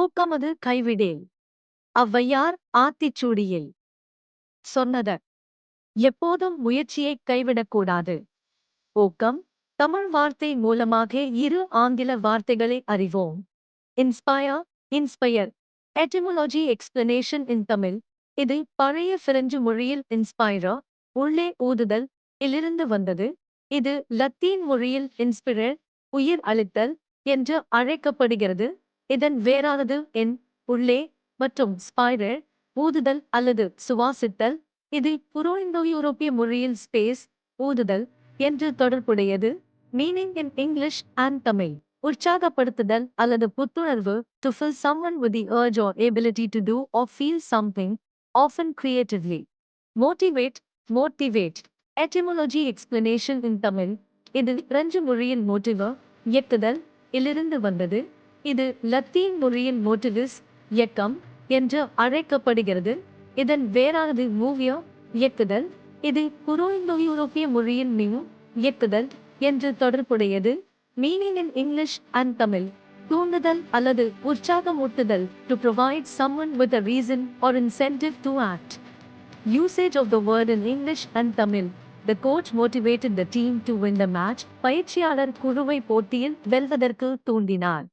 ஊக்கமது கைவிடேல். ஔவையார் ஆத்திச்சூடியில் சொன்னது. எப்போதும் முயற்சியைக் கைவிடக்கூடாது. ஊக்கம். தமிழ் வார்த்தை மூலமாக இரு ஆங்கில வார்த்தைகளை அறிவோம். Inspire, inspire. Etymology explanation in Tamil. இது பழைய பிரெஞ்சு மொழியில் இன்ஸ்பைரா, உள்ளே ஊதுதல், இலிருந்து வந்தது. இது லத்தீன் மொழியில் இன்ஸ்பிரர், உயிர் அளித்தல் என்று அழைக்கப்படுகிறது. இதன் வேறானது என், உள்ளே, மற்றும் ஸ்பைரர், ஊதுதல் அல்லது சுவாசித்தல். இது புரோஇந்தோயூரோப்பிய மொழியில் ஸ்பேஸ், ஊதுதல் என்று தொடர்புடையது. Meaning in English and Tamil. உற்சாகப்படுத்துதல் அல்லது புத்துணர்வு. To fill someone with the urge or ability to do or feel something, often creatively. Motivate, motivate. Etymology explanation in Tamil. இது பிரெஞ்சு மொழியின் motiver, இயக்குதல், இலிருந்து வந்தது. இது லத்தீன் மொழியின் motivus, இயக்கம் என்று அழைக்கப்படுகிறது. இதன் வேறானது மூவியோ, இயக்குதல். இது புரோஇந்தோயூரோப்பிய மொழியின் மிவு, இயக்குதல் என்று தொடர்புடையது. Meaning in English and Tamil. தூண்டுதல் அல்லது உற்சாகமூட்டுதல். To provide someone with a reason or incentive to act. Usage of the word in English and Tamil. The coach motivated the team to win the match. பயிற்சியாளர் குழுவை போட்டியில் வெல்வதற்கு தூண்டினார்.